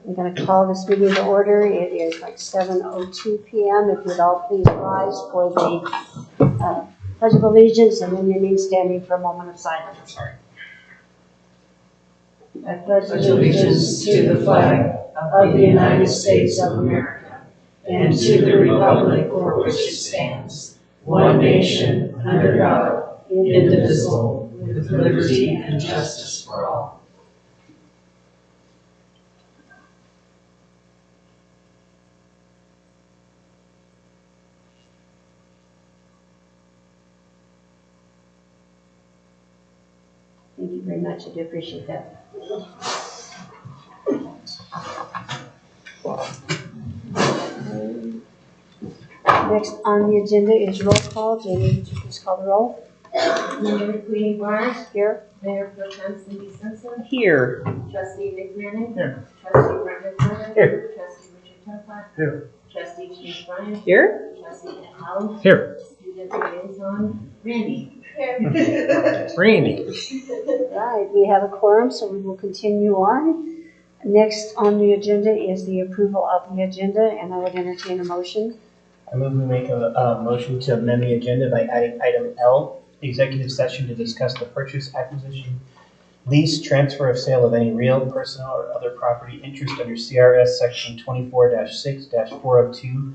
I'm going to call this meeting to order. It is like 7:02 p.m. If you'd all please rise for the Pledge of Allegiance, and then your name standing for a moment of silence. I pledge allegiance to the flag of the United States of America and to the republic for which it stands, one nation, under God, indivisible, with liberty and justice for all. Thank you very much. I do appreciate that. Next on the agenda is roll call. Jamie, would you please call the roll? Member Queenie Barnes. Here. Mayor Pro Tem Cindy Simpson. Here. Trustee Nick Manning. Here. Trustee Brenda Carter. Here. Trustee Richard Templin. Here. Trustee James Bryan. Here. Trustee Ed Howell. Here. Student liaison Randy. Randy. Right, we have a quorum, so we will continue on. Next on the agenda is the approval of the agenda, and I would entertain a motion. I move we make a motion to amend the agenda by adding item L, executive session to discuss the purchase, acquisition, lease, transfer of sale of any real, personal, or other property interest under CRS section 24-6-402,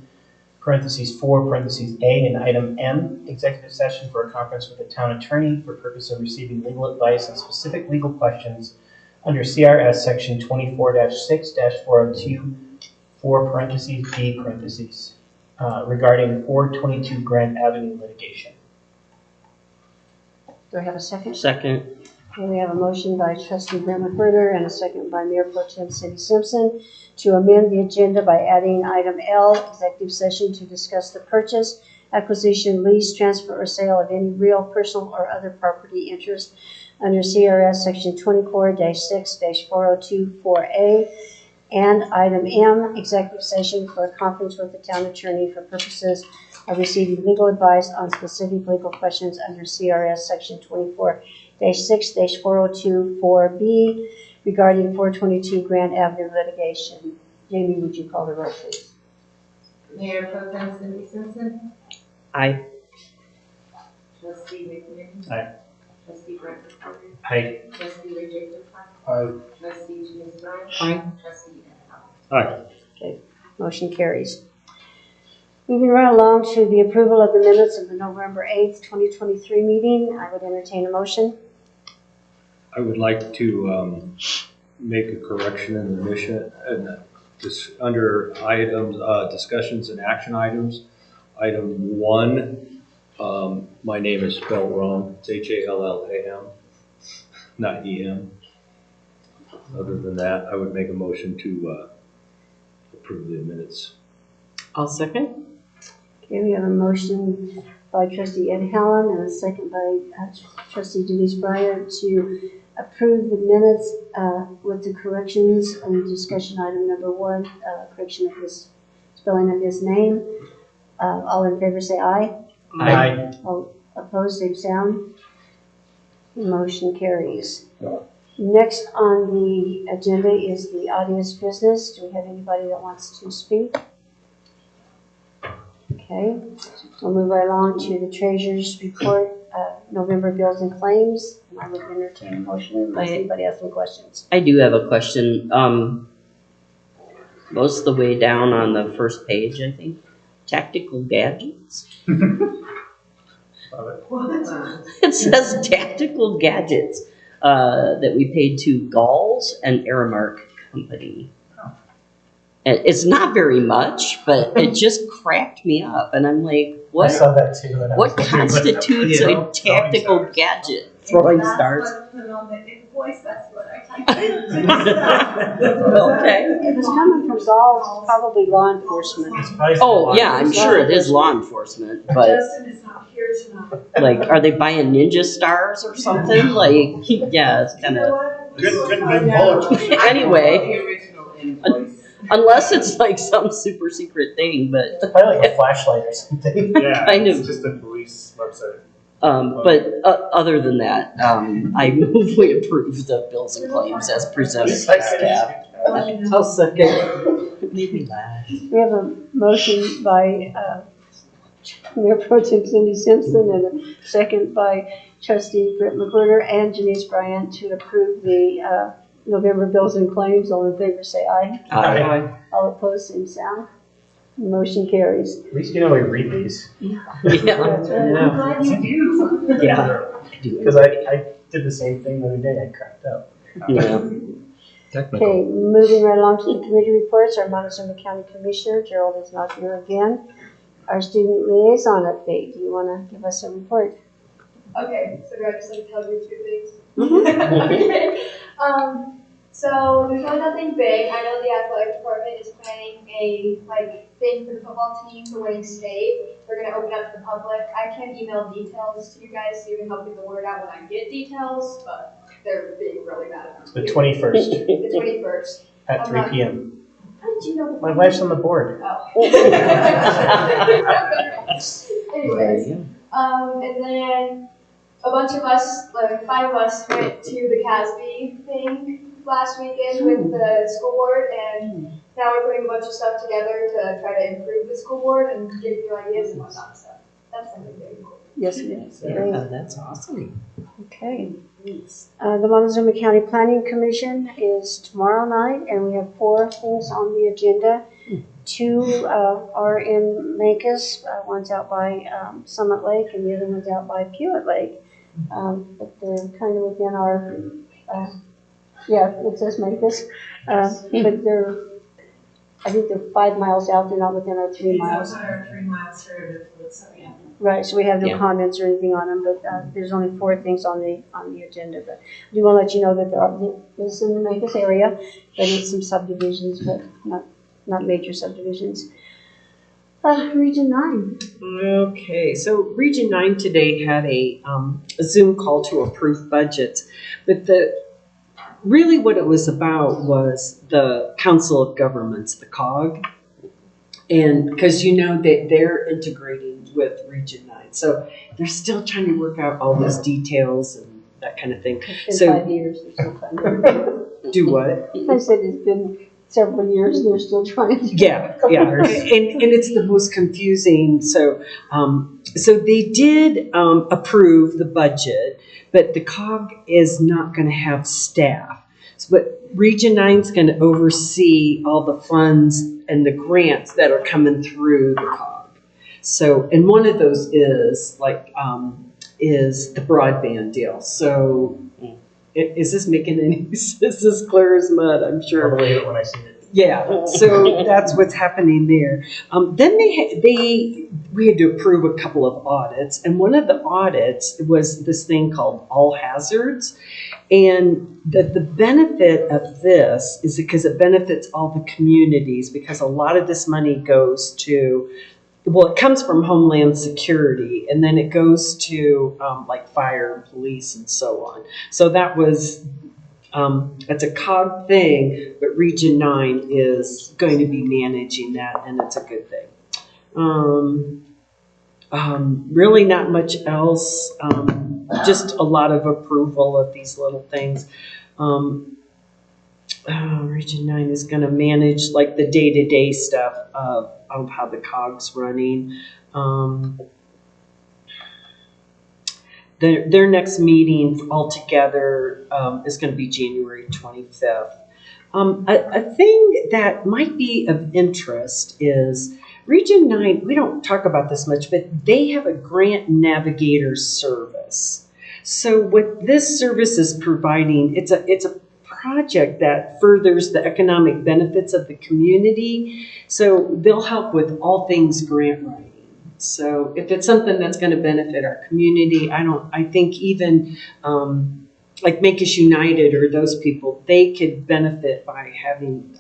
parentheses 4, parentheses A, and item M, executive session for a conference with the town attorney for purpose of receiving legal advice on specific legal questions under CRS section 24-6-402, 4, parentheses B, parentheses. Regarding 422 Grant Avenue litigation. Do I have a second? Second. Okay, we have a motion by Trustee Brent McWhirter and a second by Mayor Pro Tem Cindy Simpson to amend the agenda by adding item L, executive session to discuss the purchase, acquisition, lease, transfer, or sale of any real, personal, or other property interest under CRS section 24-6-402 4A. And item M, executive session for a conference with the town attorney for purposes of receiving legal advice on specific legal questions under CRS section 24-6-402 4B regarding 422 Grand Avenue litigation. Jamie, would you call the roll, please? Mayor Pro Tem Cindy Simpson. Aye. Trustee Nick Manning. Aye. Trustee Brent Carter. Aye. Trustee Richard Templin. Aye. Trustee James Bryan. Aye. Trustee Ed Howell. Aye. Okay, motion carries. Moving right along to the approval of the minutes of the November 8th, 2023 meeting, I would entertain a motion. I would like to make a correction in the mission, and just under items, discussions and action items. Item 1, my name is spelled wrong. It's Hallam, not EM. Other than that, I would make a motion to approve the minutes. I'll second. Okay, we have a motion by Trustee Ed Hallam and a second by Trustee Denise Breyer to approve the minutes with the corrections and discussion item number 1, correction of his spelling of his name. All in favor say aye. Aye. All opposed, same sound. Motion carries. Next on the agenda is the audience business. Do we have anybody that wants to speak? Okay, we'll move right along to the treasurer's report, November bills and claims. And I would entertain a motion unless anybody has some questions. I do have a question. Most of the way down on the first page, I think. Tactical gadgets. It says tactical gadgets that we paid to Galls and Aramark Company. And it's not very much, but it just cracked me up. And I'm like, what? I saw that too. What constitutes a tactical gadget? Throwing stars. Put on the invoice, that's what I typed in. Okay. If it's coming from Galls, it's probably law enforcement. Oh, yeah, I'm sure it is law enforcement, but Justin is not here tonight. like, are they buying ninja stars or something? Like, yeah, it's kind of. Anyway, unless it's like some super secret thing, but Probably like a flashlight or something. Yeah, kind it's of. just a police website. But other than that, I move we approve the bills and claims as presented by staff. I'll second. Made me laugh. We have a motion by Mayor Pro Tem Cindy Simpson and a second by Trustee Britt McGruder and Janice Bryant to approve the November bills and claims. All in favor say aye. Aye. All opposed, same sound. Motion carries. At least you know we read these. Yeah. That's right. I'm glad you do. Yeah. Because I did the same thing the other day, I cracked up. Yeah. Okay, moving right along to the committee reports, our Montezuma County Commissioner, Gerald is not here again. Our student liaison update, do you want to give us a report? Okay, so do I just like tell you two things? Mhm. Okay. So there's really nothing big. I know the athletic department is planning a thing for the football team for winning state. They're gonna open up to the public. I can email details to you guys so you can help get the word out when I get details, but they're being really bad about The 21st the 21st. at 3 p.m. How did you know? My wife's on the board. Oh. Anyways, and then a bunch of us, like 5 of us, went to the CASB thing last weekend with the school board, and now we're putting a bunch of stuff together to try to improve the school board and give you ideas and whatnot. So that's something very cool. Yes, it is. Yeah, that's awesome. Okay. The Montezuma County Planning Commission is tomorrow night, and we have 4 things on the agenda. 2 are in Mancus, one's out by Summit Lake, and the other one's out by Pewitt Lake. But they're kind of within our, yeah, it says Mancus, but they're, I think they're 5 miles out, they're not within our 3 miles. Outside our 3 miles for so yeah. Right, so we have no Yeah. comments or anything on them, but there's only 4 things on the agenda. But I do want to let you know that there are, this is in the Mancus area, but it's some subdivisions, but not major subdivisions. Region 9. Okay, so Region 9 today had a Zoom call to approve budgets, but really what it was about was the Council of Governments, the COG, and because you know that they're integrating with Region 9, so they're still trying to work out all those details and that kind of thing. It's been So- 5 years, they're still trying to. Do what? I said it's been several years, and they're still trying to. Yeah, and it's the most confusing. So they did approve the budget, but the COG is not going to have staff. But Region 9 is going to oversee all the funds and the grants that are coming through the COG. So, and one of those is is the broadband deal. So, is this making any sense? This is clear as mud, I'm sure. I'll believe it when I see it. Yeah, so that's what's happening there. Then we had to approve a couple of audits, and one of the audits was this thing called all hazards. And the benefit of this is because it benefits all the communities, because a lot of this money goes to, well, it comes from Homeland Security, and then it goes to like fire and police and so on. So that was, it's a COG thing, but Region 9 is going to be managing that, and it's a good thing. Really not much else, just a lot of approval of these little things. Region 9 is going to manage like the day-to-day stuff of how the COG's running. Their next meeting altogether is going to be January 25th. A thing that might be of interest is Region 9, we don't talk about this much, but they have a grant navigator service. So what this service is providing, it's a project that furthers the economic benefits of the community. So they'll help with all things grant writing. So if it's something that's going to benefit our community, I think even like Make Us United or those people, they could benefit by having,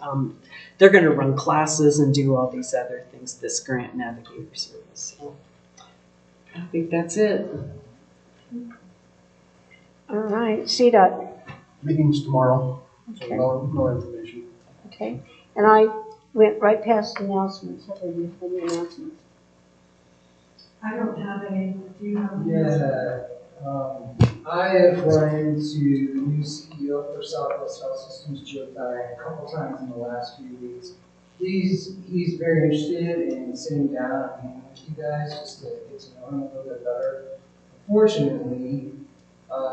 they're going to run classes and do all these other things, this grant navigator service. So I think that's it. All right, CDOT. Meeting's tomorrow, so Okay. no information. Okay, and I went right past announcements. Have you any announcements? I don't have any. Do you have any? Yeah, I have run into the new CEO for Southwest Health Systems, Joe Dye, a couple times in the last few weeks. He's very interested in sitting down and meeting with you guys just to get to know him a little bit better. Unfortunately,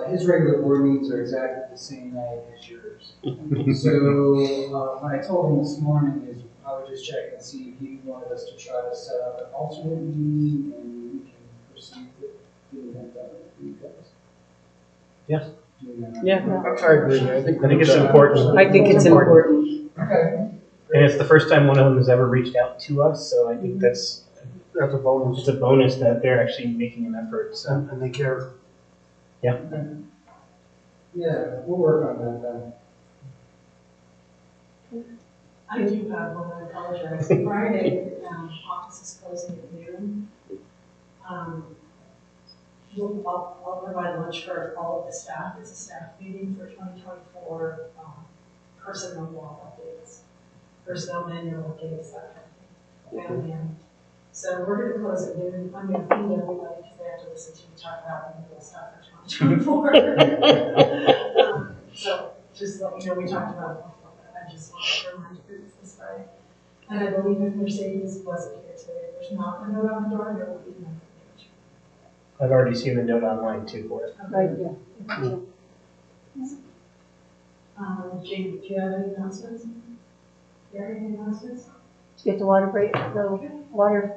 his regular board meetings are exactly the same night as yours. So what I told him this morning is I would just check and see if he wanted us to try to set up an alternate meeting and we can proceed with getting that done for you guys. Yeah. Yeah, I agree. I think it's important. I think it's important. Okay. And it's the first time one of them has ever reached out to us, so I think that's a bonus. just a bonus that they're actually making an effort, so. And they care. Yeah, we'll work on that then. I do have one, I apologize. Friday, office is closing at noon. I'll provide lunch for all of the staff. It's a staff meeting for 2024 personnel law updates, personnel manual updates, that kind of thing. And so we're going to close at noon. I'm going to feed everybody because they have to listen to me talk about the stuff for 2024. So just let you know, we talked about it before, but I just want to remind you it's this Friday. And I believe if Mercedes wasn't here today, there's not a note on the door, there will be no. I've already seen the note online too for it. Right, yeah. Jane, do you have any announcements? Gary, any announcements? Get the water break, the water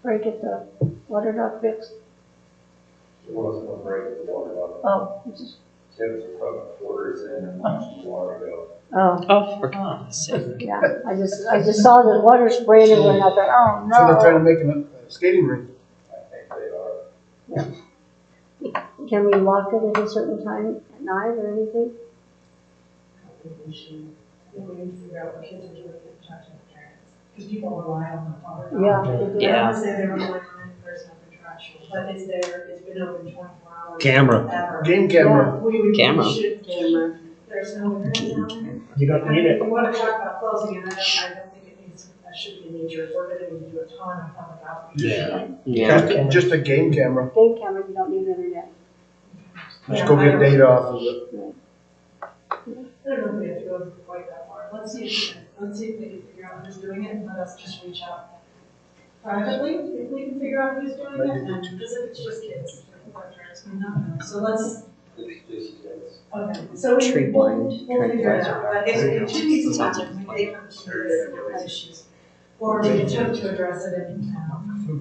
break at the water dock fixed. It wasn't a break, the water level. Oh, it's just, Kids are putting quarters in and watching the water go. oh, Oh, for God's sake. yeah. I just saw the water spraying everywhere and I thought, oh So they're trying no. to make a skating rink. I think they are. Can we lock it at a certain time at night or anything? I think we need to figure out what kids are doing and talk to the parents. Because people rely on the water. Yeah. they do. Yeah. I don't say they rely on it, there's no contractual, but it's there, it's been open 24 hours. Camera. Ever. Game camera. We Camera. should, there's no internet down there. You don't need it. If we want to talk about closing it, I don't think it needs, that should be a major, if we're going to do a ton of public outreach. Yeah. Yeah. Just a game camera. Game camera, you don't need internet. Just go get data off of it. I don't know if we have to go quite that far. Let's see if we can figure out who's doing it, and let us just reach out privately, if we can figure out who's doing it, and because if it's just kids, our parents may not know. So let's, It's just kids. okay, so Tree blind, we'll tree figure it blind. out, but if it continues to happen, we may come to you if there was issues. Or we attempt to address it and,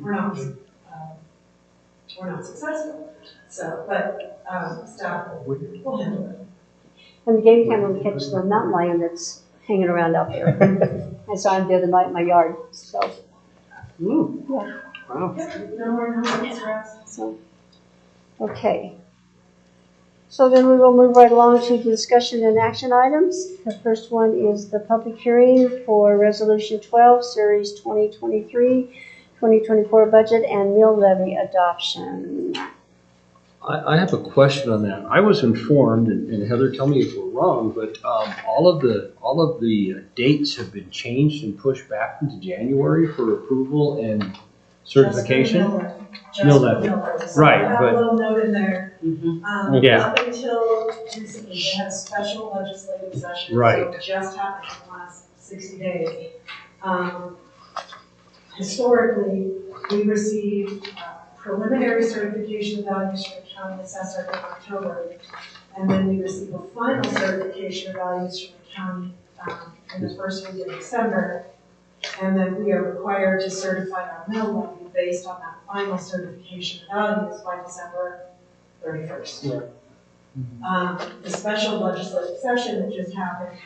we're not successful. So, but, staff will handle it. And the game camera will catch the mountain lion that's hanging around out there. I saw him the other night in my yard, so, Ooh, yeah, wow. No more comments, Russ? so, okay. So then we will move right along to discussion and action items. The first one is the public hearing for Resolution 12, Series 2023-2024 budget and mill levy adoption. I have a question on that. I was informed, and Heather, tell me if we're wrong, but all of the dates have been changed and pushed back into January for approval and certification. Mill levy. Right, I have but- a little note in there. Yeah. Up until recently, they had a special legislative session. Right. So it just happened in the last 60 days. Historically, we received preliminary certification of values from the county assessor in October, and then we received a final certification of values from the county in the first week of December, and then we are required to certify our mill levy based on that final certification of values by December 31st. The special legislative session that just happened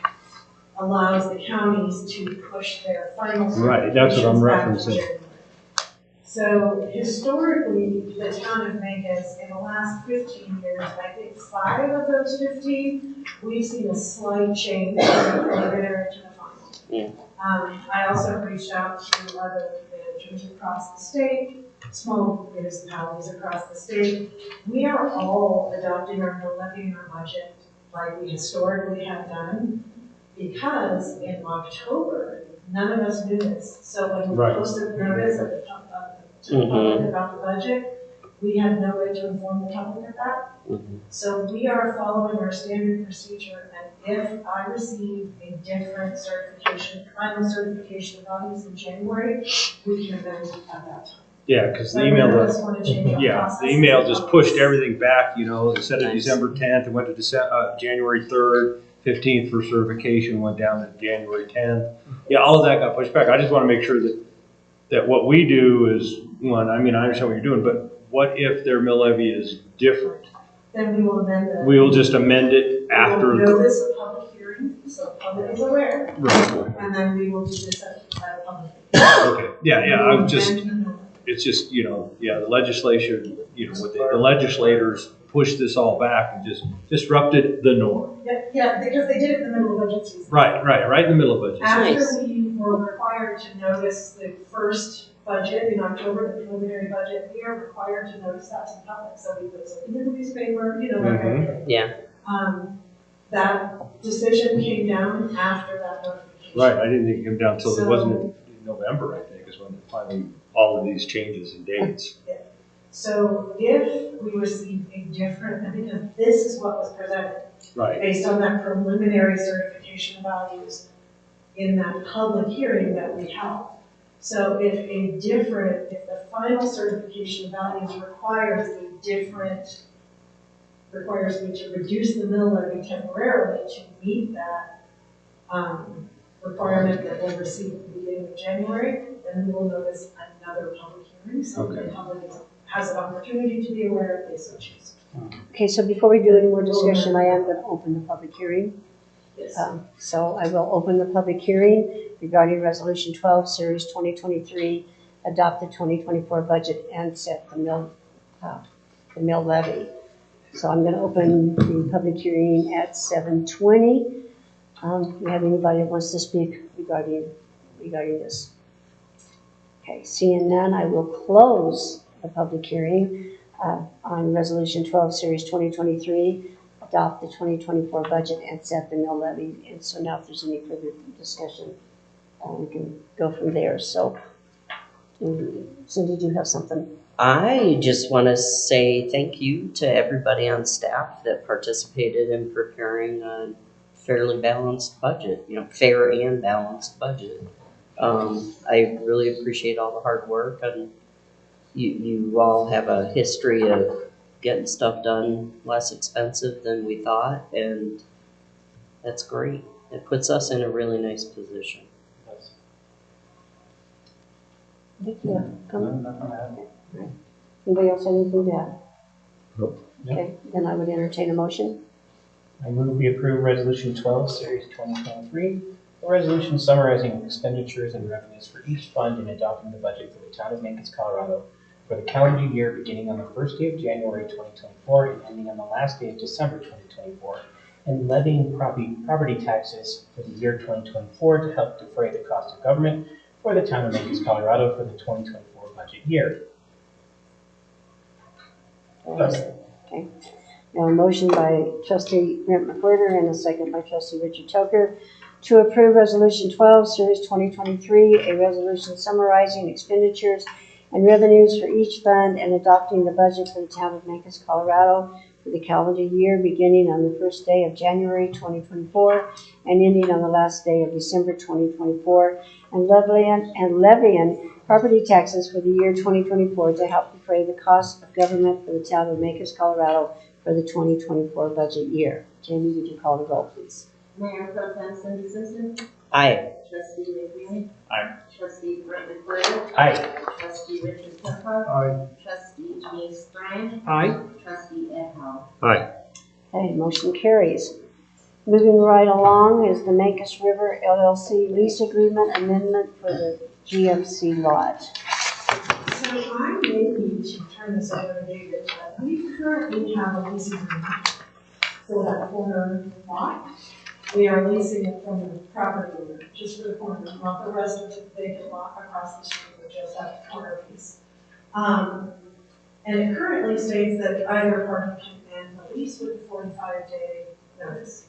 allows the counties to push their final certifications Right, that's what I'm back to referencing. January. So historically, the town of Vegas, in the last 15 years, I think 5 of those 15, we've seen a slight change from the preliminary to the final. Yeah. I also reached out to other managers across the state, small municipalities across the state. We are all adopting our mill levy and our budget like we historically have done, because in October, none of us knew this. So when we Right. posted notice to the public about the budget, we had no way to inform the public of that. Mhm. So we are following our standard procedure, and if I receive a different certification, final certification of values in January, we can amend at that time. Yeah, because the But email, none of us want to change our yeah, process. the email just pushed everything back, you know, instead of Nice. December 10th, it went to January 3rd, 15th for certification, went down to January 10th. Yeah, all of that got pushed back. I just want to make sure that what we do is, one, I mean, I understand what you're doing, but what if their mill levy is different? Then we will amend the. We will just amend it after. We will notice a public hearing, so the public is aware, Right. and then we will do this at a public hearing. Okay, yeah, I was just, And- it's just, you know, yeah, the legislation, you know, with the legislators pushed this all back and just disrupted the norm. Yeah, because they did it in the middle of budget season. Right in the middle of budget. After we were required to notice the first budget in October, the preliminary budget, we are required to notice that to the public. So we put something in the newspaper, you know, that kind of thing. Yeah. That decision came down after that notification. Right, I didn't think it came down till, it So- wasn't in November, I think, is when finally all of these changes and dates. So if we receive a different, and because this is what was presented, Right, based on that preliminary certification values in that public hearing that we held. So if the final certification values requires me to reduce the mill levy temporarily to meet that requirement that we'll receive at the beginning of January, then we will notice another public hearing, so the public has an opportunity to be aware if they so choose. Okay, so before we do any more discussion, I am going to open the public hearing. Yes. So I will open the public hearing regarding Resolution 12, Series 2023, adopt the 2024 budget and set the mill levy. So I'm going to open the public hearing at 7:20. Do we have anybody that wants to speak regarding this? Okay, seeing none, I will close the public hearing on Resolution 12, Series 2023, adopt the 2024 budget and set the mill levy. And so now if there's any further discussion, we can go from there. So, Cindy, do you have something? I just want to say thank you to everybody on staff that participated in preparing a fairly balanced budget, you know, fair and balanced budget. I really appreciate all the hard work, and you all have a history of getting stuff done less expensive than we thought, and that's great. It puts us in a really nice position. Yeah, come on. Anybody else have anything to add? Nope. Okay, then I would entertain a motion. I move we approve Resolution 12, Series 2023, a resolution summarizing expenditures and revenues for each fund and adopting the budget for the town of Mancos, Colorado for the calendar year beginning on the first day of January 2024 and ending on the last day of December 2024, and levying property taxes for the year 2024 to help defray the cost of government for the town of Mancos, Colorado for the 2024 budget year. Okay. Now a motion by trustee Brent McWhirter and a second by trustee Richard Toker to approve Resolution 12, Series 2023, a resolution summarizing expenditures and revenues for each fund and adopting the budget for the town of Mancos, Colorado for the calendar year beginning on the first day of January 2024 and ending on the last day of December 2024, and levying property taxes for the year 2024 to help defray the cost of government for the town of Mancos, Colorado for the 2024 budget year. Jamie, would you call the roll, please? Mayor Pro Tem Cindy Simpson. Aye. Trustee McNeely. Aye. Trustee Brent McWhirter. Aye. Trustee Richard Tucker. Aye. Trustee Denise Bryant. Aye. Trustee Ed Howe. Aye. Okay, motion carries. Moving right along is the Mancos River LLC lease agreement amendment for the GFC lot. So I may need to turn this over to David, but we currently have a lease agreement for that corner lot. We are leasing it from the property owner, just for the corner, not the rest of the vacant lot across the street, but just that corner piece. And it currently states that either party can end the lease with a 45-day notice.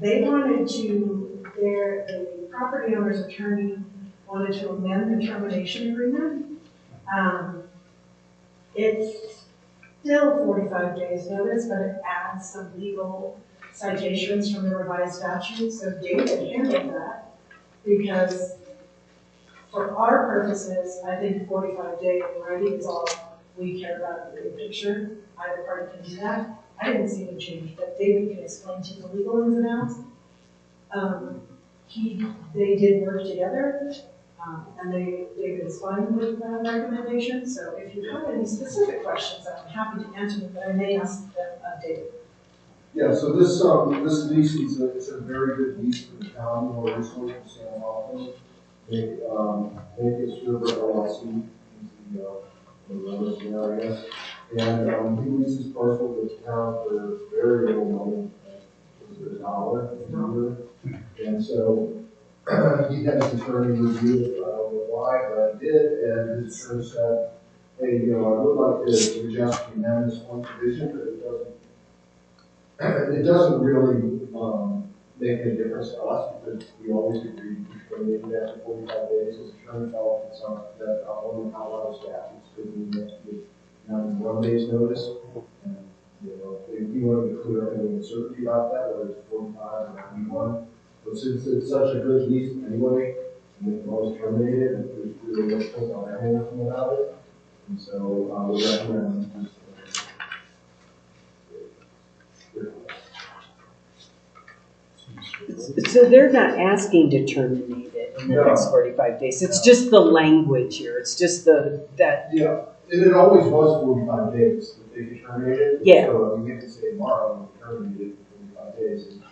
They wanted to, the property owner's attorney wanted to amend the termination agreement It's still 45 days notice, but it adds some legal citations from the revised statute, so David handled that, because for our purposes, I think 45 day already is all we care about in the big picture. Either party can do that. I didn't see any change, but David can explain to you the legal ins and outs. They did work together, and David is fine with that recommendation. So if you have any specific questions, I'm happy to answer them, but I may ask them David. Yeah, so this lease is a very good lease for the town, more resources for San Marcos. Vegas River LLC, the lowest area. And he leases parcel to the town for very little money, $1 a year. And so he had his attorney review it, I don't know why, but he did, and his attorney said, hey, I would like to suggest we amend this one provision, but it doesn't really make any difference to us, because we always agree to terminate it after 45 days. His attorney felt that one of the Colorado statutes could mean that you give 91 days notice. And, if you wanted to clear up any uncertainty about that, whether it's 45 or 91. But since it's such a good lease anyway, and they can always terminate it, and there's really no point on anything about it. And so we recommend So they're not asking to terminate it in the No. next 45 days. It's just the language here. It's just that. Yeah, and it always was 45 days that they could terminate it. Yeah. So we get to say tomorrow, we terminate it for 45 days. And,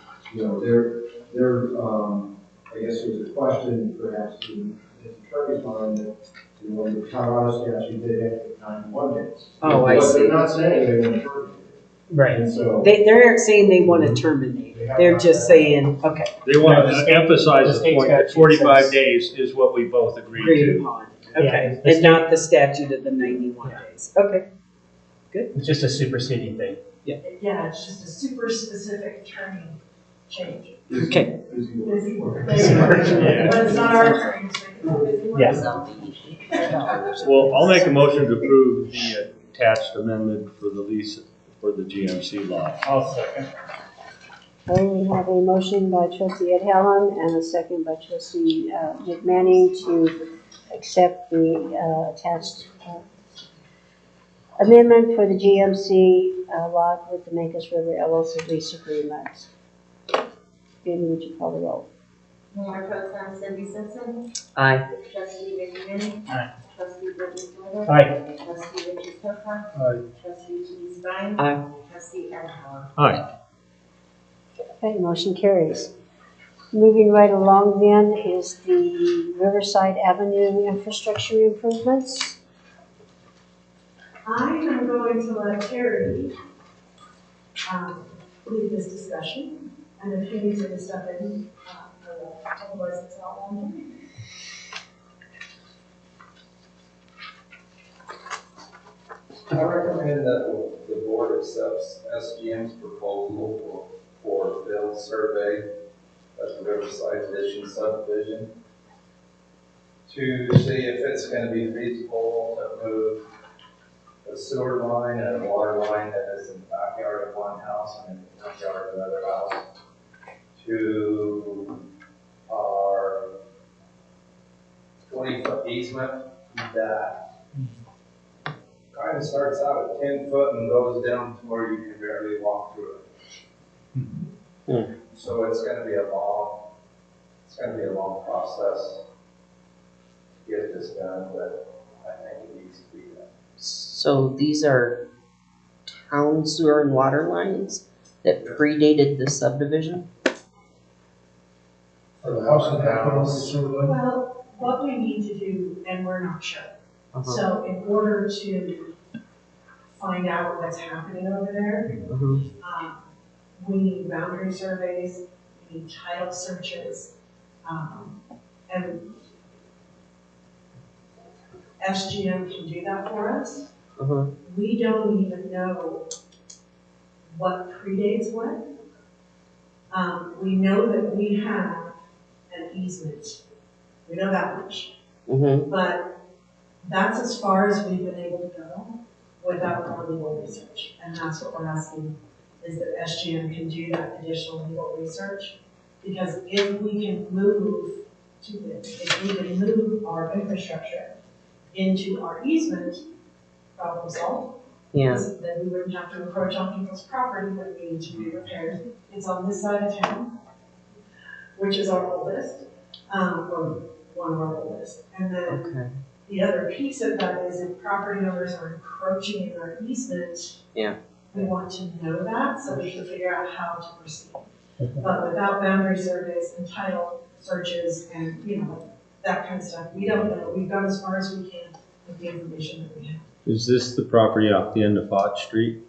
I guess there's a question perhaps in his attorney's mind that, the Colorado statute did have to 91 days. Oh, I But see. they're not saying they want to terminate it. Right. And so. They're saying they want to terminate it. They're just saying, okay, They want No, to emphasize the the state point that statute 45 says- days is what we both agreed agreed to. upon. Yeah, Okay, the and not the statute of the 91 days. Okay. It's just a superseding thing. Yeah, it's just a super specific attorney change. Okay. Busy work. Yeah. But it's not our attorney. Yes. Well, I'll make a motion to approve the attached amendment for the lease for the GMC lot. I'll second. Okay, we have a motion by trustee Ed Helland and a second by trustee McManning to accept the attached amendment for the GMC lot with the Mancos River LLC lease agreement. Jamie, would you call the roll? Mayor Pro Tem Cindy Simpson. Aye. Trustee Ricky Rennie. Aye. Trustee Brittany Snyder. Aye. Trustee Richard Pepper. Aye. Trustee Denise Bryan. Aye. Trustee Ed Howard. Aye. Okay, motion carries. Moving right along then is the Riverside Avenue infrastructure improvements. I am going to let Terry lead this discussion, and if he needs to step in, otherwise it's all on him. I recommend that the board accepts SGM's proposal for field survey at the Riverside Addition subdivision to see if it's going to be feasible to move a sewer line and a water line that is in the backyard of one house and in the backyard of another house to our 20-foot easement that kind of starts out at 10 foot and goes down to where you can barely walk through it. So it's going to be a long process to get this done, but I think it needs to be done. So these are town sewer and water lines that predated the subdivision? For the house and house. Well, what we need to do, and we're not sure. So in order to find out what's happening over there, we need boundary surveys, we need title searches, and SGM can do that for us. We don't even know what predates what. We know that we have an easement. We know that much. But that's as far as we've been able to go. without more legal research. And that's what we're asking, is that SGM can do that additional legal research. Because if we can move to this, if we can move our infrastructure into our easement, problem solved. Yeah. Then we wouldn't have to encroach on people's property when we need to be repaired. It's on this side of town, which is our oldest, or one of our oldest. And then Okay. the other piece of that is if property owners are encroaching in our easement, Yeah. we want to know that so we can figure out how to proceed. But without boundary surveys and title searches and, that kind of stuff, we don't know. We've gone as far as we can with the information that we have. Is this the property off the end of Fott Street?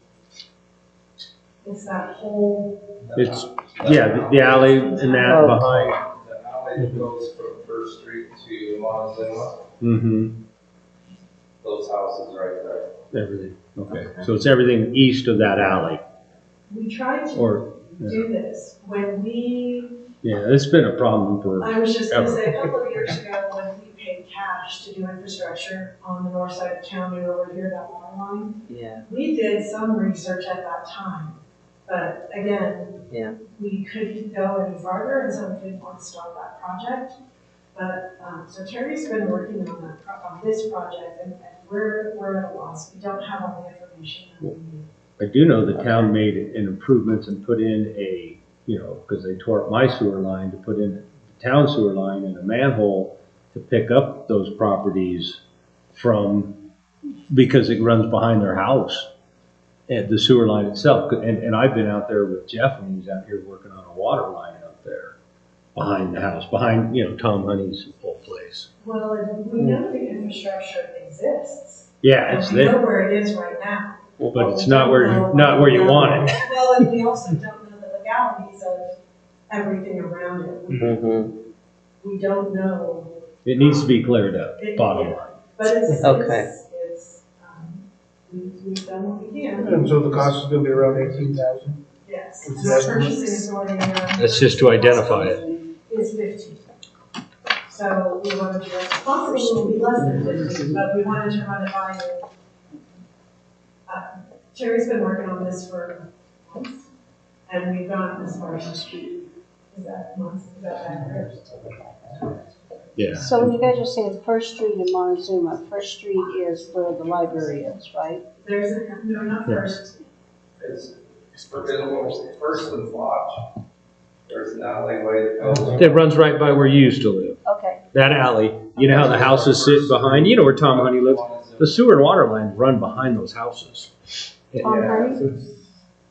It's that whole, It's, yeah, the alley and that Oh. behind. The alley that goes from First Street to Montezuma, Mm-hmm. those houses right there. Everything, okay. So it's everything east of that alley, we tried to or, do this when we, yeah, it's been a problem for, I was just gonna Ever. say, a couple of years ago, when we paid cash to do infrastructure on the north side of town and over here, that water line, Yeah. we did some research at that time. But again, Yeah. we couldn't go any farther, and so we didn't want to start that project. But, so Terry's been working on that, on this project, and we're at a loss. We don't have all the information that we need. I do know the town made an improvements and put in a, because they tore up my sewer line, to put in the town sewer line and a manhole to pick up those properties from, because it runs behind their house. And the sewer line itself, and I've been out there with Jeff when he was out here working on a water line out there behind the house, behind, Tom Honey's old place. Well, and we know the infrastructure exists. Yeah, it's And we know there, where it is right now. but it's not where you want it. Well, and we also don't know the legalities of everything around it. Mm-hmm. We don't know. It needs to be cleared up, bottom Yeah. line. But it's, Okay. we've done what we can. And so the cost is gonna be around 18,000? Yes. Is The that- purchasing authority around. That's just to identify it. Is 15. So we wanted to, possibly it will be less than 15, but we wanted to run it by you. Terry's been working on this for months, and we've gone as far as the street. Is that months? Is that accurate? Yeah. So when you guys are saying First Street in Montezuma, First Street is where the library is, right? There's a, no, not Yeah. first. It's First and Lodge. There's an alleyway that goes. It runs right by where you used to live. Okay, That alley, you know how the houses sit behind, where Tom Honey lives? The sewer and water lines run behind those houses. Tom Honey?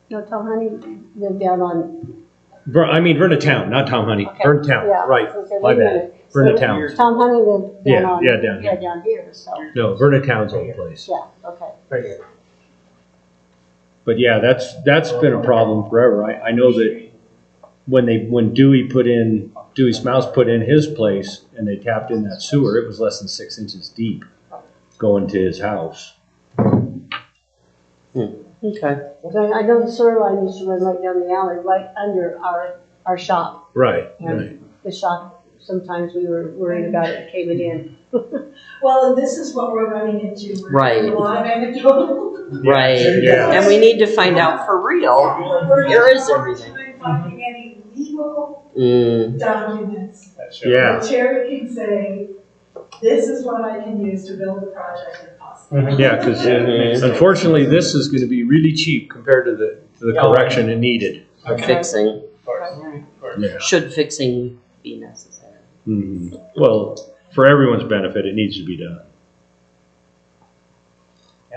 No, Tom Honey lived down on, Verna Town, not Tom Honey. Okay. Verna Town, yeah. right. Okay, My wait a bad. minute. Verna So Town. Tom Honey lived down Yeah, on. yeah, down here. Yeah, down here, so, No, Verna Town's old place. yeah, okay. Right here. But yeah, that's been a problem forever. I know that when Dewey's Mouse put in his place and they tapped in that sewer, it was less than 6 inches deep going to his house. Okay. So I know the sewer line used to run right down the alley, right under our shop. Right, And right. the shop, sometimes we were worried about it caving in. Well, and this is what we're running into. We're Right. getting a lot of anecdotal. Right. Yeah. And we need to find out for real. We're Here having is a hard everything. time finding any legal Mm. documents. Yeah. That Terry can say, this is what I can use to build the project if possible. Yeah, because unfortunately, this is going to be really cheap compared to the correction it needed. Fixing. Yeah. Should fixing be necessary? Mhm. Well, for everyone's benefit, it needs to be done.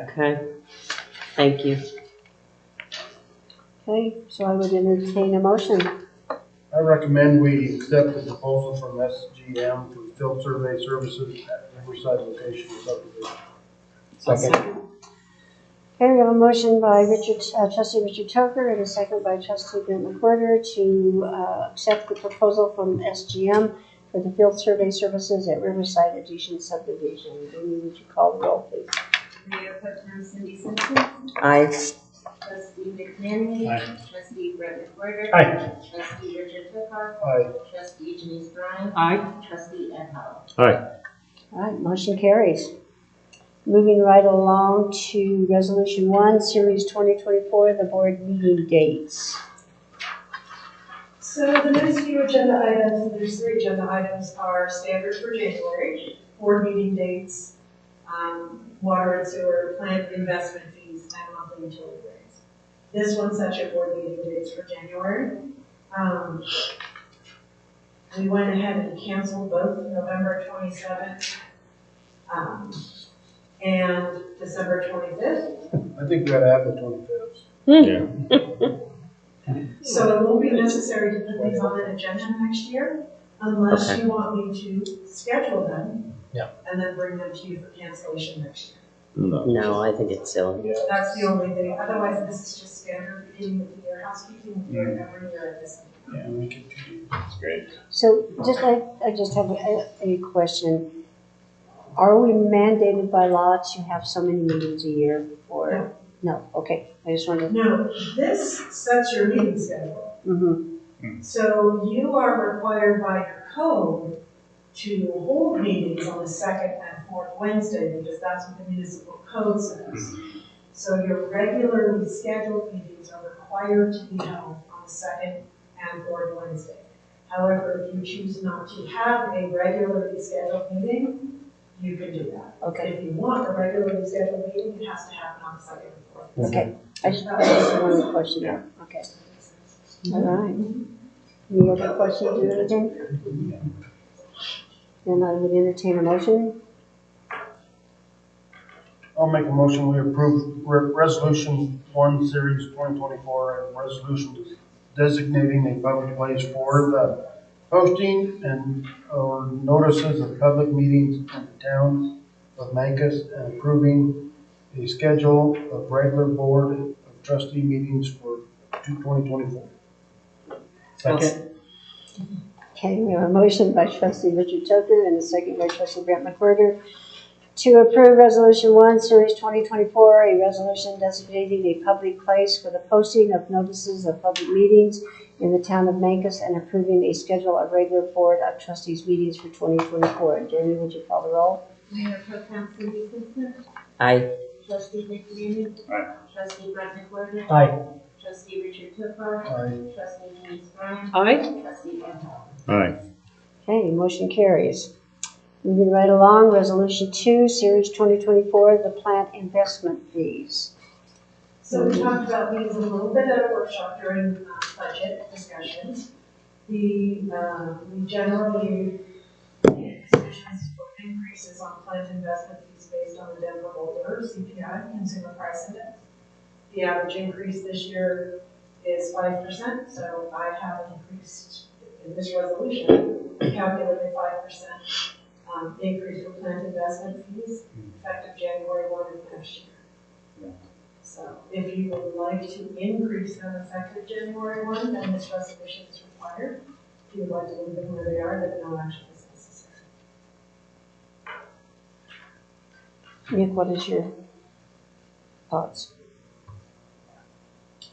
Okay. Thank you. Okay, so I would entertain a motion. I recommend we accept the proposal from SGM for field survey services at Riverside location subdivision. Second. Okay, we have a motion by trustee Richard Toker and a second by trustee Brent McWhirter to accept the proposal from SGM for the field survey services at Riverside Addition subdivision. Amy, would you call the roll, please? Mayor Pro Tem Cindy Simpson. Aye. Trustee McManley. Aye. Trustee Brett McWhirter. Aye. Trustee Richard Tookar. Aye. Trustee Denise Bryan. Aye. Trustee Ed Howell. All right. All right, motion carries. Moving right along to Resolution 1, Series 2024, the board meeting dates. So the next few agenda items, there's 3 agenda items, are standard for January, board meeting dates, water and sewer, plant investment fees, and monthly utility rates. This one sets your board meeting dates for January. We went ahead and canceled both November 27th and December 25th. I think we gotta have the 25th. Yeah. So it won't be necessary to put these on an agenda next year unless Okay. you want me to schedule them. Yeah. And then bring them to you for cancellation next year. No, I think it's silly. Yeah. That's the only thing. Otherwise, this is just standard meeting with your housekeeping every year at this meeting. Yeah, we can do. That's great. So I just have a question. Are we mandated by law to have so many meetings a year or? No, okay, I just wanted to. No, this sets your meeting schedule. Mm-hmm. So you are required by your code to hold meetings on the 2nd and 4th Wednesday because that's what the municipal code says. So your regularly scheduled meetings are required to be held on the 2nd and 4th Wednesday. However, if you choose not to have a regularly scheduled meeting, you can do that. Okay. If you want a regularly scheduled meeting, it has to happen on the 2nd and 4th Wednesday. Okay, I just wanted to question that. Okay. All right. Any other questions or anything? Then I would entertain a motion. I'll make a motion, we approve Resolution 1, Series 2024, and resolution designating a public place for the posting and or notices of public meetings in the towns of Mancos and approving a schedule of regular board of trustee meetings for 2024. Second. Okay, we have a motion by trustee Richard Tucker and a second by trustee Brent McWhirter to approve Resolution 1, Series 2024, a resolution designating a public place for the posting of notices of public meetings in the town of Mancos and approving a schedule of regular board of trustees meetings for 2024. Jamie, would you call the roll? Mayor Pro Tem Cindy Simpson. Aye. Trustee Nick Manning. Aye. Trustee Brett McWhirter. Aye. Trustee Richard Tupar. Aye. Trustee Denise Bryan. Aye. Trustee Van Hoen. Aye. Okay, motion carries. Moving right along, Resolution 2, Series 2024, the plant investment fees. So we talked about these a little bit at a workshop during budget discussions. We generally make decisions for increases on plant investment fees based on the Denver Boulder CPI, Consumer Price Index. The average increase this year is 5%, so I have increased in this resolution, calculated 5% increase for plant investment fees effective January 1 of next year. So if you would like to increase them effective January 1, then this resolution is required. If you would like to leave them where they are, then no action is necessary. Nick, what is your thoughts?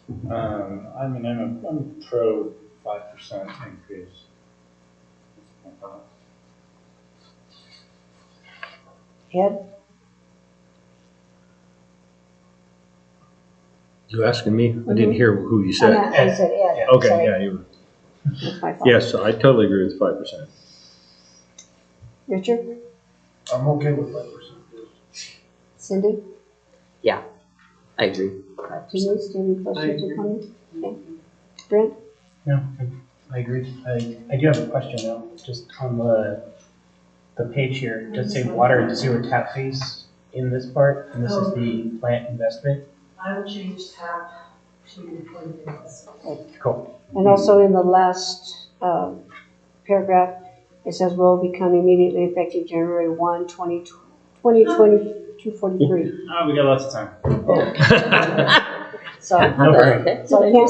I mean, I'm pro 5% increase. That's my thought. Ed? You asking me? I didn't hear who you I said. said Ed. Okay, Sorry. yeah, you, That's my fault. yes, I totally agree with 5%. Richard? I'm okay with 5%. Cindy? I agree. Denise, do you have any questions or comments? Okay. Brent? No, I agree. I do have a question though, just on the page here. It does say water and sewer tap fees in this part, and this is the plant investment. I will change tap to plant investment. Cool. And also in the last paragraph, it says will become immediately effective January 1, 2020, 243. Oh, we got lots of time. So, No worries. so I can't,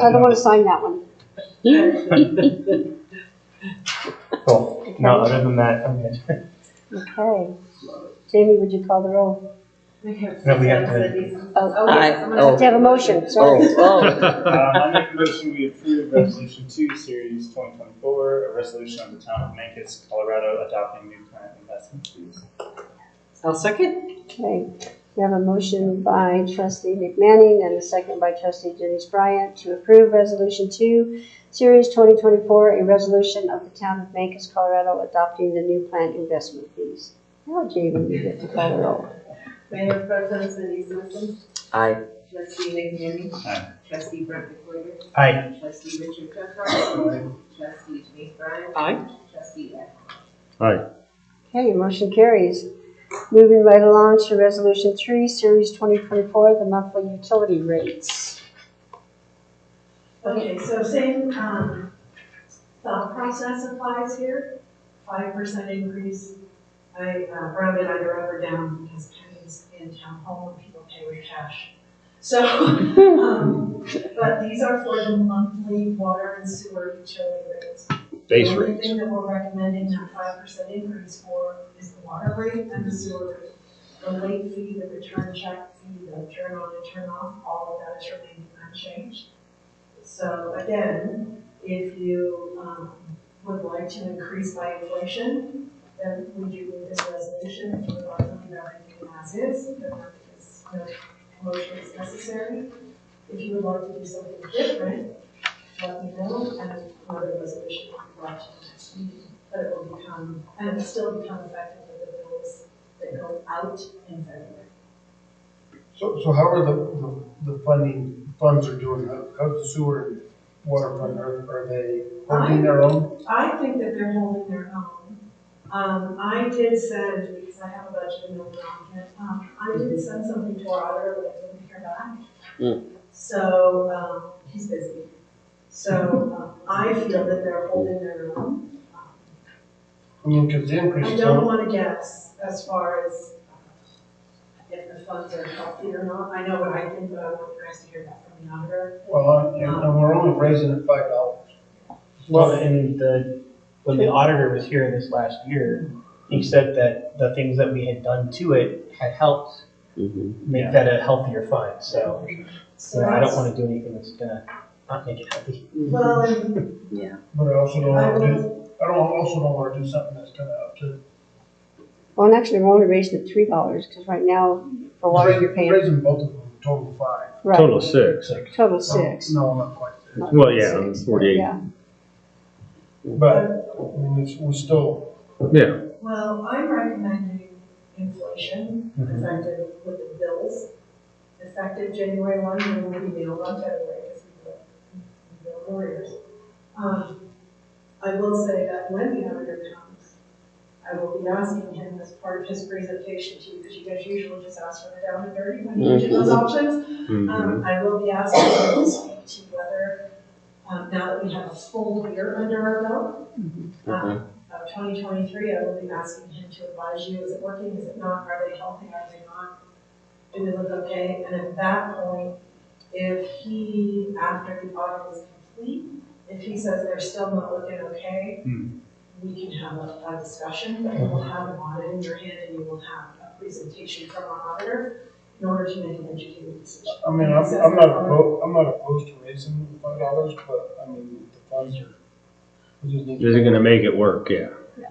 I don't want to sign that one. Cool. No, other than that, I'm good. Okay. Jamie, would you call the roll? No, we have to. Oh, Aye. I have to have a motion, sorry. I make a motion we approve Resolution 2, Series 2024, a resolution of the town of Mancos, Colorado, adopting new plant investment fees. I'll second. Okay, we have a motion by trustee McManning and a second by trustee Denise Bryant to approve resolution 2, series 2024, a resolution of the town of Mancos, Colorado, adopting the new plant investment fees. Now, Jaden, you get to call the roll. Mayor Pro Tem Cindy Simpson. Aye. Trustee McManning. Aye. Trustee Brett McWhorter. Aye. Trustee Richard Tucker. Trustee Denise Bryant. Aye. Trustee Ed. Aye. Okay, motion carries. Moving right along to resolution 3, series 2024, the monthly utility rates. Okay, so same, thought process applies here. 5% increase. I rounded either up or down because pennies in town hall and people pay with cash. So, but these are for the monthly water and sewer utility rates. Base The only rates. thing that we're recommending that 5% increase for is the water rate and the sewer rate. The late fee, the return check fee, the turn on and turn off, all of that is remaining unchanged. So again, if you would like to increase by inflation, then we do need this resolution. If you would like to leave everything as is, then that is no motion is necessary. If you would like to do something different, let me know, and another resolution will be brought to the next meeting. But it will become, and it will still become effective with the bills that go out in February. So how are the funds are doing? How's the sewer and water fund, are they holding their own? I think that they're holding their own. I did send, because I have a budget note on it, I did send something to our auditor, but I didn't hear back. So, he's busy. So, I feel that they're holding their own. I mean, because the increase. I don't want to guess as far as if the funds are healthy or not. I know what I think, but I want you guys to hear that from the auditor. Well, and we're only raising it $5. Well, and when the auditor was here this last year, he said that the things that we had done to it had helped make that a healthier fund. So, I don't want to do anything that's gonna not make it healthy. Well, and Yeah. But I also don't I want to will, do, I also don't want to do something that's gonna up to. Well, and actually, we're only raising it $3, because right now, for water, you're paying. Raising both of them, total 5. Right, Total of 6. total 6. No, not quite. not Well, yeah, 6, 48. Yeah. But, I mean, we still, Yeah. well, I'm recommending inflation effective with the bills. Effective January 1, and will be mailed on February, because we bill lawyers. I will say that when the auditor comes, I will be asking him as part of his presentation to you, because you guys usually just ask for the down and dirty when you do those options. I will be asking him to speak to whether, now that we have a full year under our belt, of 2023, I will be asking him to advise you, is it working, is it not, are they healthy, are they not, do they look okay? And at that point, if he, after the audit is complete, if he says they're still not looking okay, we can have a discussion, but you will have an audit in your hand and you will have a presentation from our auditor in order to make an educated decision. I mean, I'm not opposed to raising the $5, but I mean, the funds are, we just need. Is it gonna make it work? Yeah. Yeah,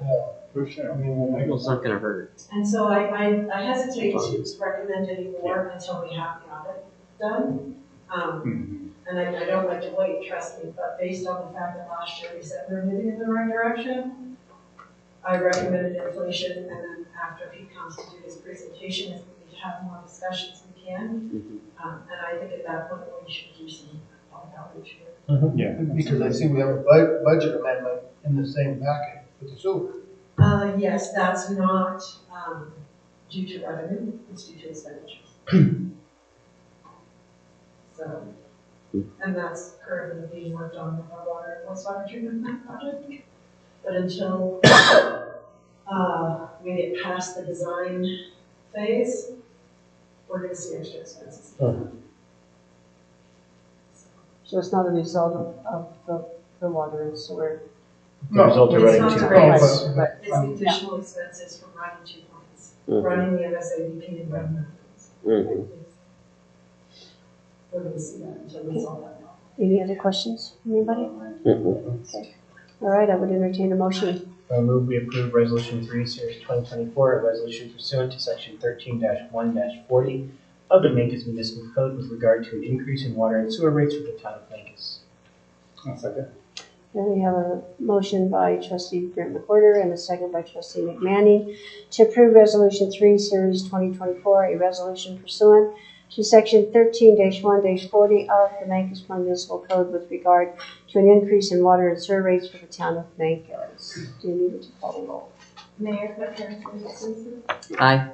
for sure. I mean, It's not gonna hurt. And so I hesitate to recommend any more until we have the audit done. And I don't like to wait, trust me, but based on the fact that last year we said we were moving in the right direction, I recommended inflation, and then after he comes to do his presentation, if we need to have more discussions, we can. And I think at that point, we should do some public outreach here. Yeah. because I see we have a budget amendment in the same packet with the sewer. Yes, that's not, due to revenue, it's due to expenditures. So, and that's currently being worked on with our water and wastewater treatment plant project. But until, we get past the design phase, we're gonna see extra expenses. So it's not a result of the water and sewer. The result of It's running not two to plants. raise, but it's the additional expenses from running 2 plants, running the MSABP and running the plants. We're gonna see that until we solve that problem. Any other questions, anybody? Okay. All right, I would entertain a motion. I move we approve Resolution 3, Series 2024, a resolution pursuant to Section 13-1-40 of the Mancos Municipal Code with regard to an increase in water and sewer rates for the town of Mancos. Second. And we have a motion by trustee Grant McWhorter and a second by trustee McManning to approve Resolution 3, Series 2024, a resolution pursuant to Section 13-1-40 of the Mancos Municipal Code with regard to an increase in water and sewer rates for the town of Mancos. Do you need me to call the roll? Mayor Clifford Simpson. Aye.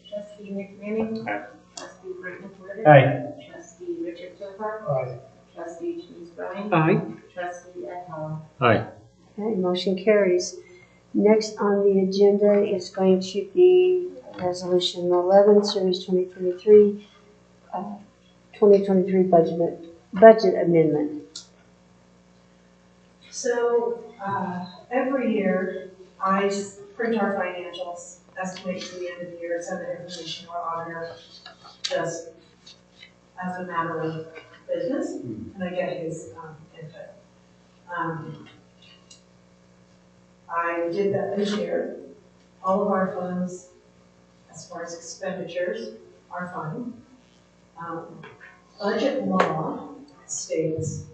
Trustee McManning. Aye. Trustee Grant McWhorter. Aye. Trustee Richard Tovar. Aye. Trustee Denise Bryan. Aye. Trustee Ed Helm. Aye. Okay, motion carries. Next on the agenda is going to be Resolution 11, Series 2023, 2023 budget amendment. So, every year, I print our financials, estimate to the end of the year, send the information to our auditor, just as a matter of business, and I get his input. I did that this year. All of our funds, as far as expenditures, are fine. Budget law states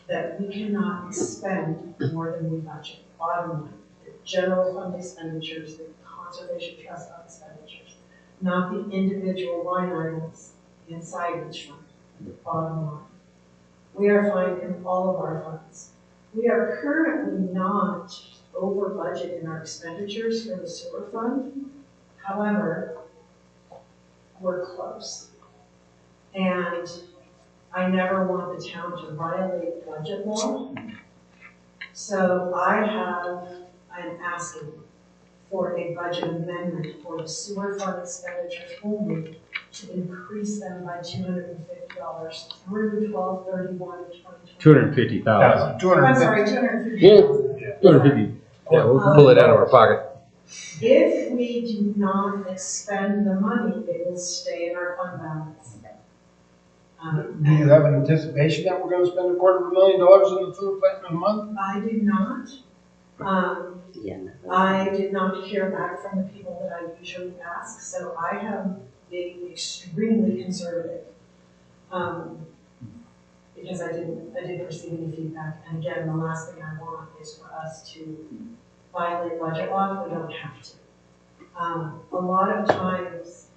that we cannot expend more than we budget. Bottom line, the general fund expenditures, the conservation trust fund expenditures, not the individual line items inside each fund. Bottom line. We are fine in all of our funds. We are currently not over budget in our expenditures for the sewer fund. However, we're close. And I never want the town to violate budget law. So I'm asking for a budget amendment for the sewer fund expenditures only to increase them by $250 through 12/31/2020. 250,000. I'm sorry, $250,000. Yeah. 250. Yeah, we'll pull it out of our pocket. If we do not expend the money, it will stay in our fund balance. Do you have an anticipation that we're gonna spend $250,000 in the sewer plant in a month? I do not. Yeah. I did not hear back from the people that I usually ask, so I have been extremely conservative. Because I didn't receive any feedback. And again, the last thing I want is for us to violate budget law if we don't have to. A lot of times,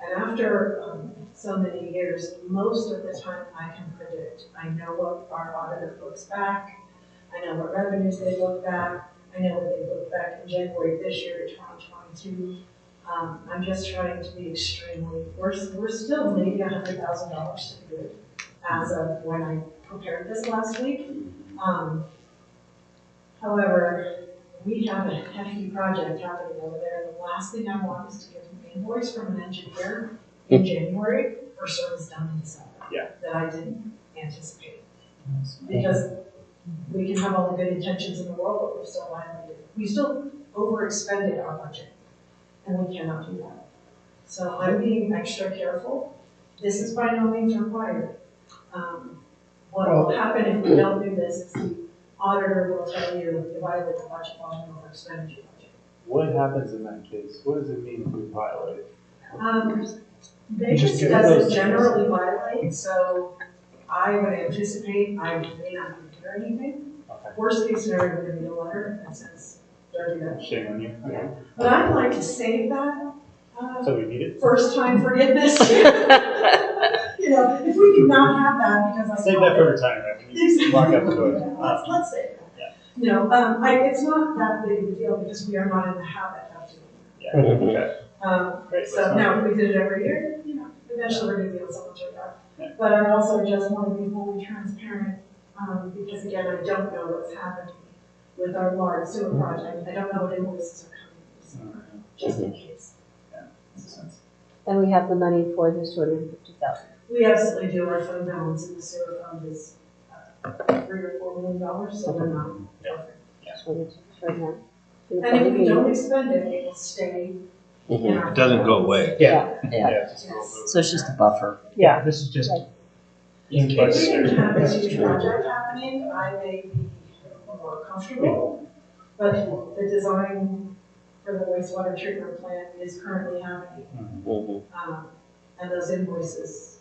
and after so many years, most of the time I can predict. I know what our auditor looks back. I know what revenues they look back. I know what they look back in January this year, 2022. I'm just trying to be extremely, we're still maybe $100,000 to the good as of when I prepared this last week. However, we have a hefty project happening over there. The last thing I want is to get an invoice from an engineer in January for service done in December. Yeah. That I didn't anticipate. Because we can have all the good intentions in the world, but we're still violated. We still overexpended our budget, and we cannot do that. So I'm being extra careful. This is by no means required. What will happen if we don't do this is the auditor will tell you you violate the budget law and overexpended your budget. What happens in that case? What does it mean if we violate? Vegas doesn't generally violate, so I would anticipate I may not hear anything. Okay. Worst case scenario, we're gonna get a letter that says, don't do that. Shame on you. Okay. But I'd like to save that, So we need it? first time forgiveness. You know, if we could not have that because I. Save that for retirement. Lock up the door. Yeah, let's save that. Yeah. You know, it's not that big of a deal because we are not in the habit of doing Yeah. Okay. it. Great. So now, if we did it every year, you know, eventually we're gonna be on someone's radar. Yeah. But I also just want to be fully transparent, because again, I don't know what's happening with our large sewer project. I don't know what invoices are coming, so just in case. Yeah, makes sense. And we have the money for this $250,000. We absolutely do. Our fund balance in the sewer fund is $3 or $4 million, so we're not. Just wanted to confirm that. And if we don't expend it, it will stay in our. It doesn't go away. Yeah. Yeah. Just a little bit. So it's just a buffer. Yeah, this is just in If case. we didn't have this huge project happening, I may be more comfortable. But the design for the wastewater treatment plant is currently happening. And those invoices,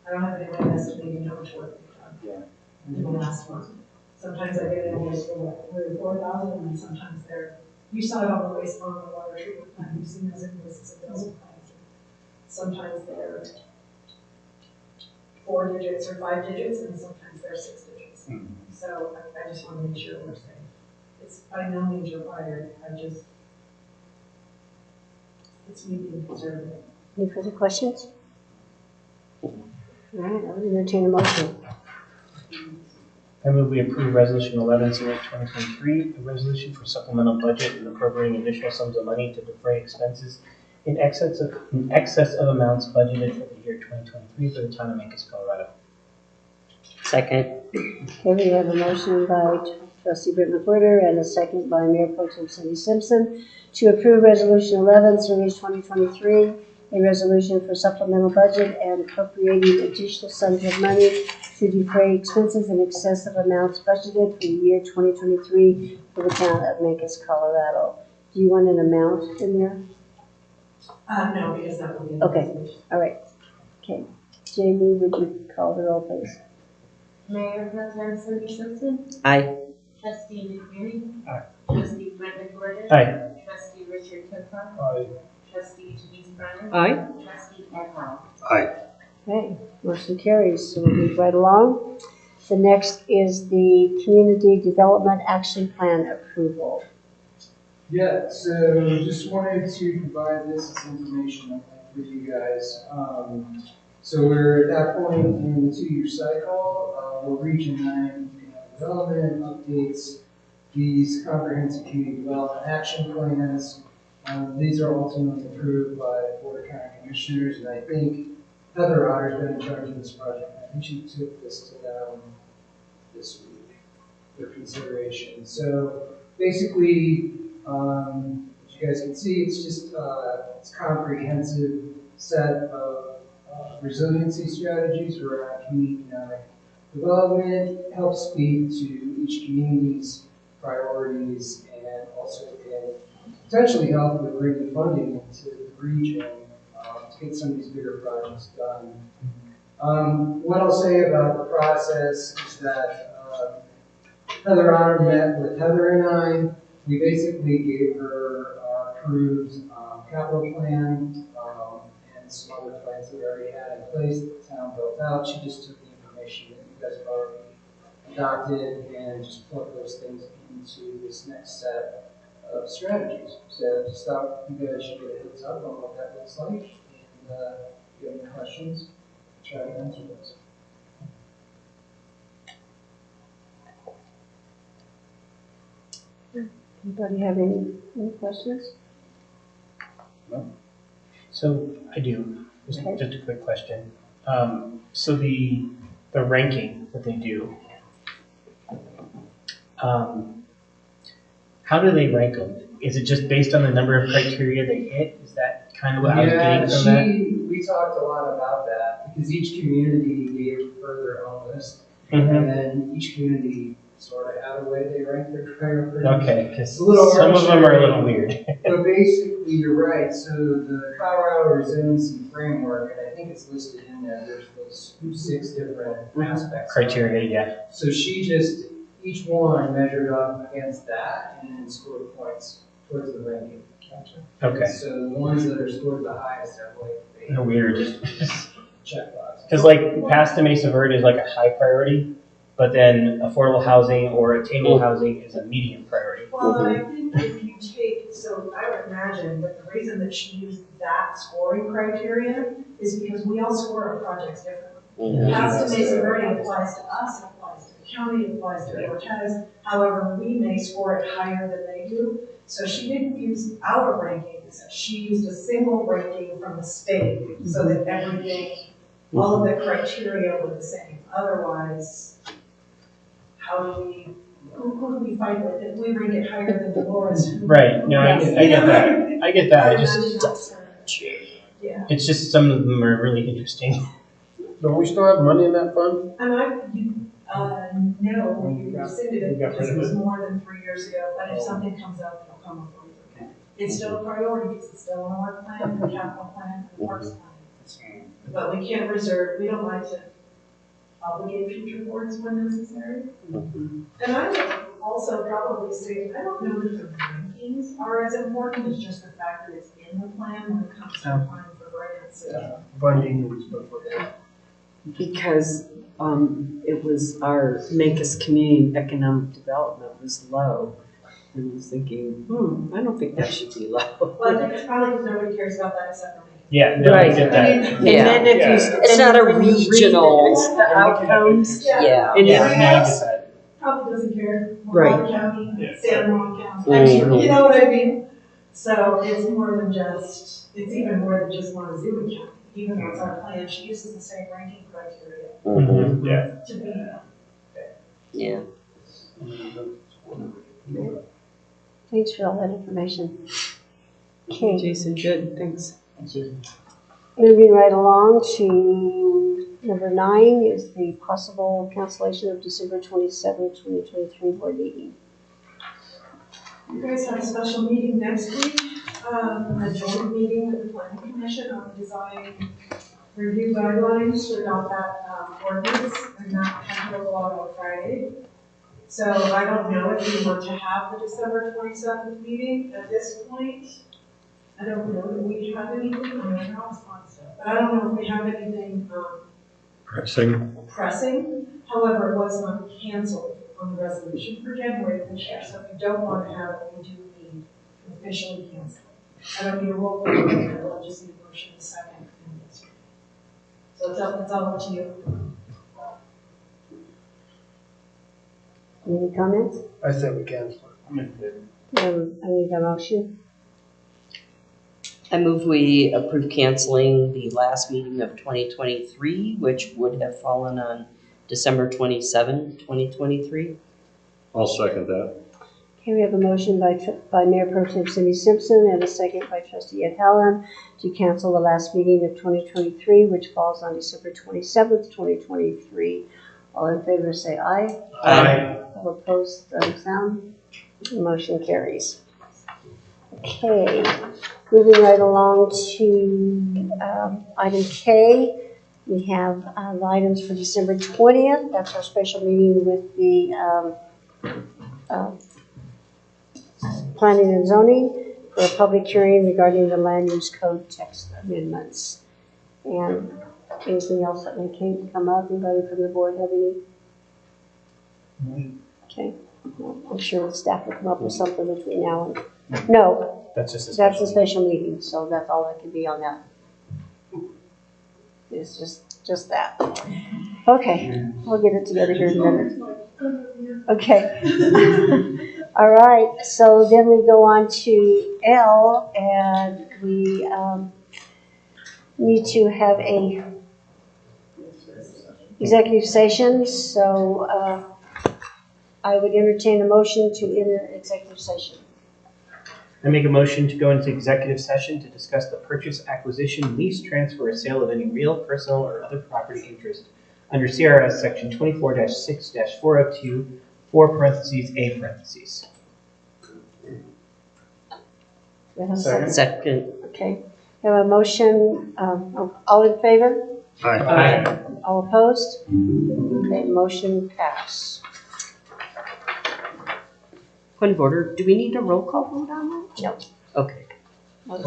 I don't have any way of estimating how much work they've done in the last month. Sometimes I get an invoice for like $4,000, and sometimes they're, you saw it on the water treatment plant, you've seen those invoices at those plants. Sometimes they're 4 digits or 5 digits, and sometimes they're 6 digits. So I just want to make sure we're safe. It's by no means required, it's me being conservative. Any further questions? All right, I would entertain a motion. I move we approve Resolution 11/2023, a resolution for supplemental budget and appropriating additional sums of money to defray expenses in excess of amounts budgeted for the year 2023 for the town of Mancos, Colorado. Second. Okay, we have a motion by trustee Britt McWhirter and a second by Mayor Pro Tem Cindy Simpson to approve Resolution 11, Series 2023, a resolution for supplemental budget and appropriating additional sums of money to defray expenses in excess of amounts budgeted for the year 2023 for the town of Mancos, Colorado. Do you want an amount in there? No, because that will be. Okay, all right. Okay, Jamie, would you call the roll, please? Mayor Pro Tem Cindy Simpson. Aye. Trustee McBurney. Aye. Trustee Brett McWhirter. Aye. Trustee Richard Tookar. Aye. Trustee Denise Bryant. Aye. Trustee Ed Hall. Aye. Okay, motion carries, so we'll move right along. The next is the Community Development Action Plan approval. Yeah, so just wanted to provide this as information for you guys. So we're at that point in the 2-year cycle, where Region 9 development updates these comprehensive community development action plans. These are ultimately approved by Board of County Commissioners, and I think Heather Otter's been in charge of this project. I think she took this to them this week for consideration. So basically, as you guys can see, it's just it's a comprehensive set of resiliency strategies around community economic development, helps speak to each community's priorities, and also can potentially help with bringing funding into the region to get some of these bigger projects done. What I'll say about the process is that Heather Otter met with Heather and I. We basically gave her our approved capital plan and some other plans that we already had in place that the town built out. She just took the information that you guys have already adopted and just plugged those things into this next set of strategies. So just thought you guys should get a heads up on what that looks like, and if you have any questions, try to answer those. Anybody have any questions? So I do. Just a quick question. So the ranking that they do, how do they rank them? Is it just based on the number of criteria they hit? Is that kind of what I was getting from that? We talked a lot about that because each community gave their own list, Mm-hmm. and then each community sort of had a way they ranked their priorities. Okay, because some of them are a little weird. But basically, you're right. So the Colorado Resiliency Framework, and I think it's listed in there, there's those 6 different aspects. Criteria, yeah. So she just, each one measured up against that and then scored points towards the ranking. Gotcha. Okay. So the ones that are scored the highest are like They're weird. checkbox. Because like Pass to Mesa Verde is like a high priority, but then affordable housing or attainable housing is a medium priority. Well, I think if you take, so I would imagine that the reason that she used that scoring criteria is because we all score our projects differently. Pass to Mesa Verde applies to us, it applies to the county, it applies to Cortez. However, we may score it higher than they do. So she didn't use our rankings. She used a single ranking from the state so that everything, all of the criteria were the same. Otherwise, how do we, who do we fight with? If we rank it higher than Dolores? Right, no, I get that. I get that. Yeah. It's just some of them are really interesting. Don't we still have money in that fund? And No, we rescinded it We got because rid it of was it. more than 3 years ago, but if something comes up, it'll come up. It's still a priority, because it's still on our plan, the capital plan, the parks plan. But we can't reserve, we don't like to obligate future boards when necessary. And I would also probably say, I don't know that the rankings are as important as just the fact that it's in the plan when it comes to applying for grants. Funding and stuff like that. Because it was our Make Us Community Economic Development was low. And I was thinking, I don't think that should be low. Well, I think it's probably because nobody cares about that except for me. Yeah, no, Right. I get that. And then if Yeah. you, It's not a when you read regional- the outcomes. Yeah. And Yeah, it's- no, I get that. Probably doesn't care. Right. Monroe County, Yeah. San Juan County. I mean, Mhm. you know what I mean? So it's more than just, it's even more than just Montezuma County. Even though it's our plan, she uses the same ranking criteria Mhm. Yeah. to be. Yeah. Thanks for all that information. Okay, Jason, good, thanks. moving right along to number 9 is the possible cancellation of December 27th, 2023 board meeting. You guys have a special meeting next week, a joint meeting with the planning commission on design review guidelines to adopt that ordinance, and that can go out on Friday. So I don't know if you want to have the December 27th meeting at this point. I don't know that we have anything, I mean, I always want stuff, but I don't know if we have anything Pressing. pressing. However, it was not canceled on the resolution for January of this year, so if you don't want to have it, we do need to officially cancel it. I don't need a roll call, I'll just need a motion in a second. So it's all up to you. Any comments? I said we cancel it. I'm in favor. I need a motion. I move we approve canceling the last meeting of 2023, which would have fallen on December 27, 2023. I'll second that. Okay, we have a motion by Mayor Pro Tem Cindy Simpson and a second by Trustee Ed Helland to cancel the last meeting of 2023, which falls on December 27th, 2023. All in favor say aye. Aye. All opposed, same sign. Motion carries. Okay, moving right along to item K. We have the items for December 20th. That's our special meeting with the Planning and Zoning for a public hearing regarding the land use code text amendments. And anything else that may come up? Anybody from the board have any? Okay, well, I'm sure the staff will come up with something between now and, no, That's just a that's special. a special meeting, so that's all that can be on that. It's just that. Okay, we'll get it together here in a minute. Okay. All right, so then we go on to L, and we need to have a executive session, so I would entertain a motion to enter executive session. I make a motion to go into executive session to discuss the purchase, acquisition, lease, transfer, or sale of any real, personal, or other property interest under CRS Section 24-6-402, 4 parentheses, A parentheses. Do we have a second? Second. Okay, we have a motion, all in favor? Aye. All opposed? Okay, motion passed. Point of order, do we need a roll call vote on that? No. Okay. No, you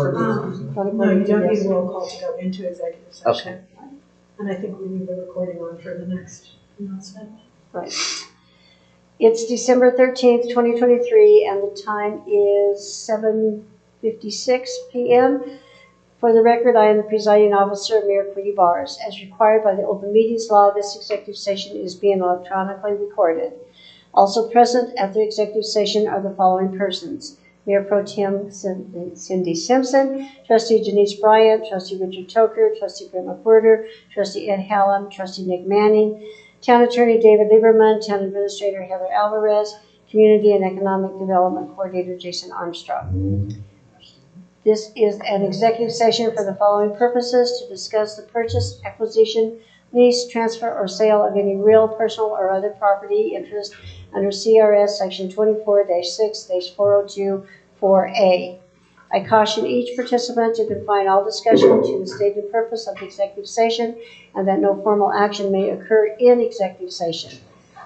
don't need a roll call to go into executive session. And I think we leave the recording on for the next announcement. Right. It's December 13th, 2023, and the time is 7:56 p.m. For the record, I am the presiding officer, Mayor Queenie Bars. As required by the Open Meetings Law, this executive session is being electronically recorded. Also present at the executive session are the following persons: Mayor Pro Tem Cindy Simpson, Trustee Janice Bryant, Trustee Richard Toker, Trustee Brent McWhirter, Trustee Ed Hallam, Trustee Nick Manning, Town Attorney David Lieberman, Town Administrator Heather Alvarez, Community and Economic Development Coordinator Jason Armstrong. This is an executive session for the following purposes: to discuss the purchase, acquisition, lease, transfer, or sale of any real, personal, or other property interest under CRS Section 24-6-4024A. I caution each participant to confine all discussion to the stated purpose of the executive session and that no formal action may occur in executive session.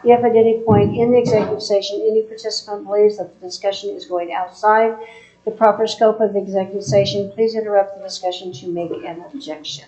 If at any point in the executive session any participant believes that the discussion is going outside the proper scope of the executive session, please interrupt the discussion to make an objection.